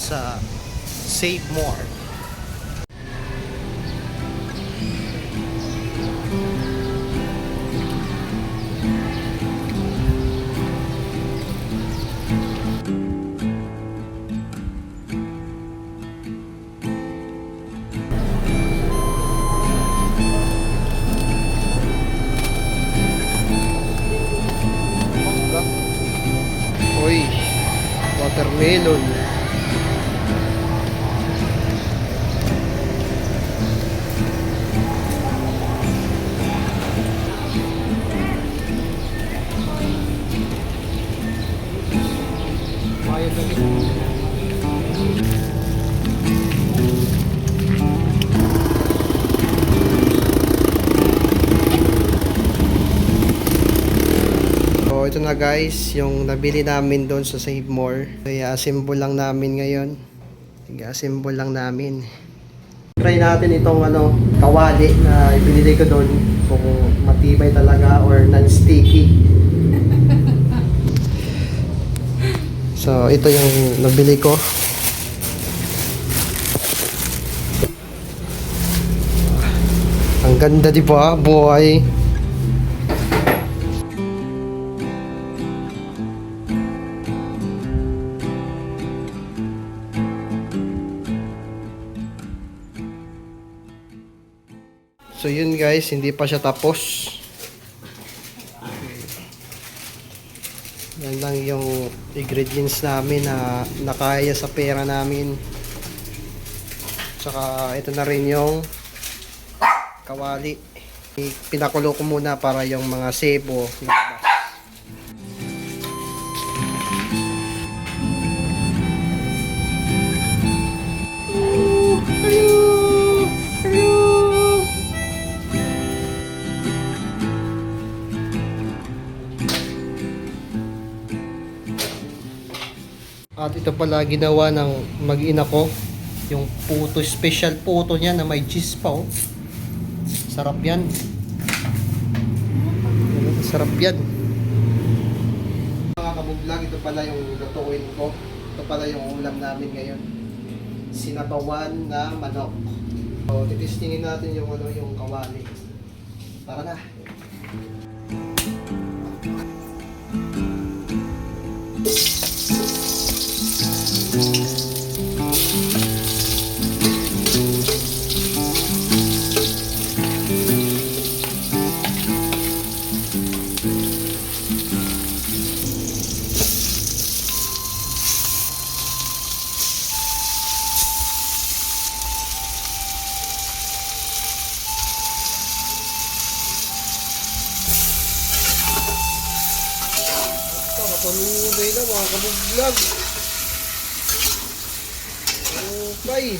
sa Save More. Uy, watermelon. So ito na guys, yung nabili namin doon sa Save More. I-assemble lang namin ngayon. I-assemble lang namin. Try natin itong kawali na ibinili ko doon kung matibay talaga or non-sticky. So ito yung nabili ko. Ang ganda, di ba? Buhay. So yun guys, hindi pa siya tapos. Yan lang yung ingredients namin na nakaya sa pera namin. Tsaka ito na rin yung kawali. Pinakulo ko muna para yung mga sebo lumabas. At ito pala ginawa ng mag-ina ko, yung puto, special puto niya na may cheese pa, oh. Sarap yan. Sarap yan. Mga kabuglag, ito pala yung lutuin ko. Ito pala yung ulam namin ngayon. Sinabawan na manok. So, titistingin natin yung yung kawali. Tara na. Panuday na mga kabuglag. Okay.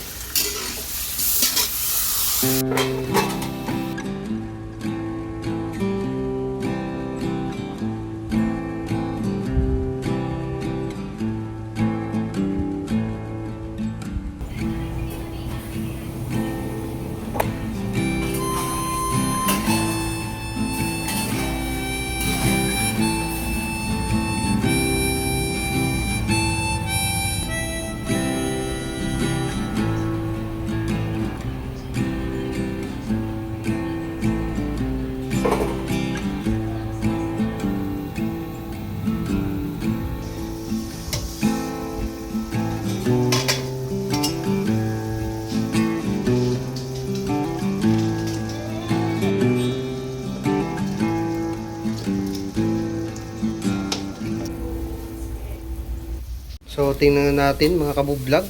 So, tingnan natin mga kabublog.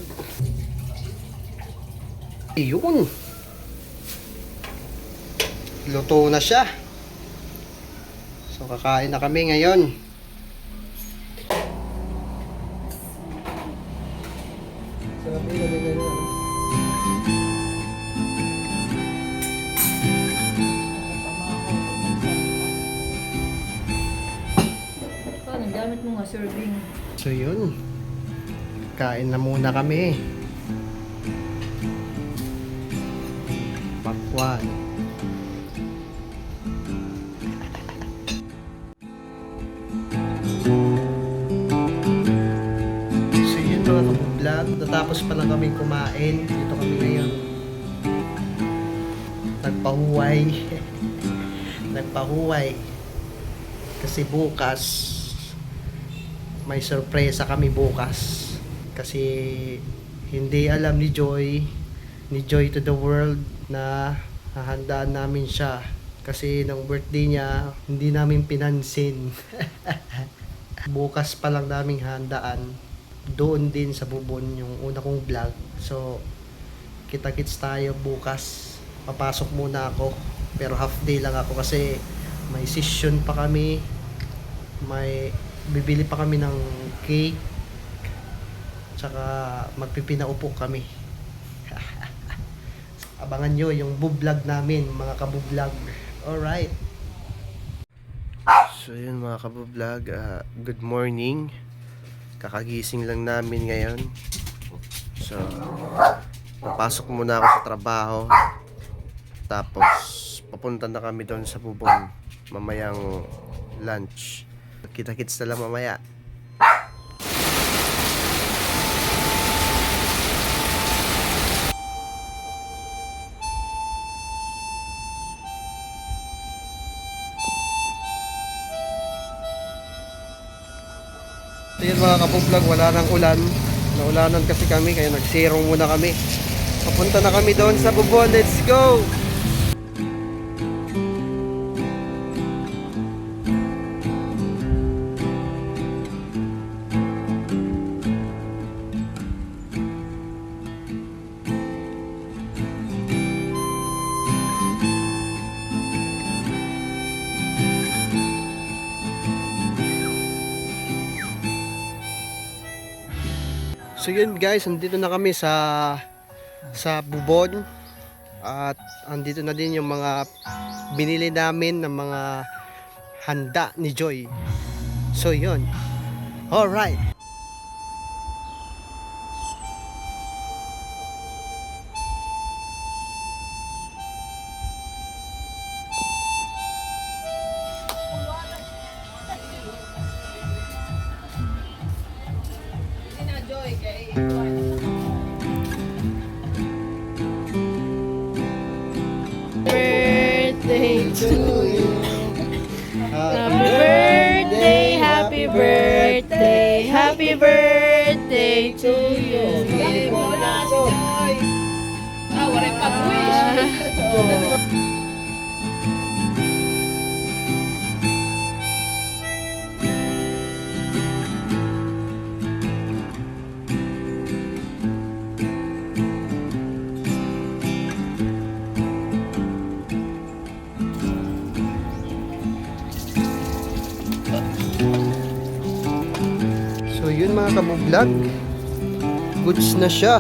Ayun. Luto na siya. So, kakain na kami ngayon. Sarap yun, Paano, gamit mo nga serving. So, yun. Kain na muna kami. Pakwan. So yun mga vlog, natapos Kakatapos pa lang kami kumain. Dito kami ngayon. Nagpahuway. Nagpahuway. Kasi bukas, may sorpresa kami bukas. Kasi hindi alam ni Joy to the world na hahandaan namin siya. Kasi nung birthday niya, hindi namin pinansin. Bukas pa lang naming handaan. Doon din sa Bubon yung una kong vlog. So, kita-kits tayo bukas. Papasok muna ako. Pero half day lang ako kasi may session pa kami. May bibili pa kami ng cake. Tsaka magpipinaupo kami. Abangan nyo yung bublog namin, mga kabublog. Alright. So yun mga kabublog, good morning. Kakagising lang namin ngayon. So, papasok muna ako sa trabaho. Tapos, papunta na kami doon sa Bubon. Mamayang lunch. Kita-kits na lang mamaya. So yun mga kapublog, wala nang ulan. Naulanan kasi kami, kaya nagsirong muna kami. Papunta na kami doon sa Bubon. Let's go! So yun guys, andito na kami sa Bubon. At andito na din yung mga binili namin ng mga handa ni Joy. So yun. Alright. Birthday to you. Happy birthday, happy birthday, happy birthday to you. Happy birthday. Wala pag-wish. So yun mga kabublog, goods na siya.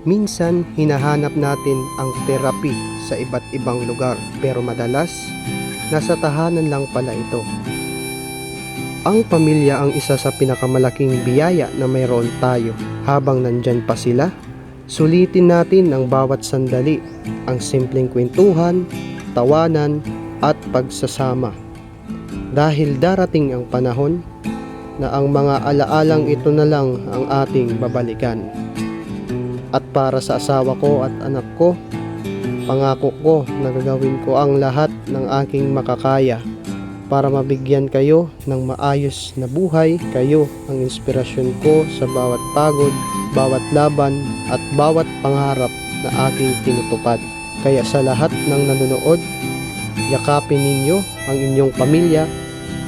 Minsan, hinahanap natin ang therapy sa iba't ibang lugar, pero madalas, nasa tahanan lang pala ito. Ang pamilya ang isa sa pinakamalaking biyaya na mayroon tayo. Habang nandyan pa sila, Sulitin natin ang bawat sandali, ang simpleng kwentuhan, tawanan at pagsasama. Dahil darating ang panahon na ang mga alaalang ito na lang ang ating babalikan. At para sa asawa ko at anak ko, pangako ko na gagawin ko ang lahat ng aking makakaya para mabigyan kayo ng maayos na buhay. Kayo ang inspirasyon ko sa bawat pagod, bawat laban at bawat pangarap na aking tinutupad. Kaya sa lahat ng nanonood, yakapin ninyo ang inyong pamilya,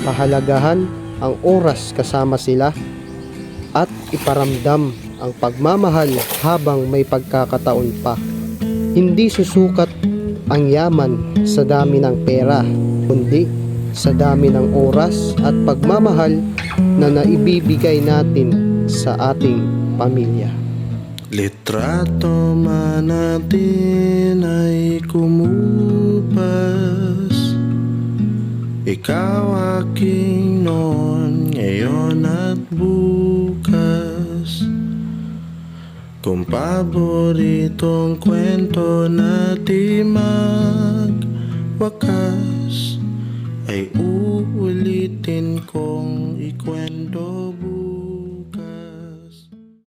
pahalagahan ang oras kasama sila, at iparamdam ang pagmamahal habang may pagkakataon pa. Hindi susukat ang yaman sa dami ng pera, kundi sa dami ng oras at pagmamahal na naibibigay natin sa ating pamilya. Litrato man natin ay kumupas, ikaw aking noon, ngayon at bukas. Kung paboritong kwento natin magwakas, ay uulitin kong ikwento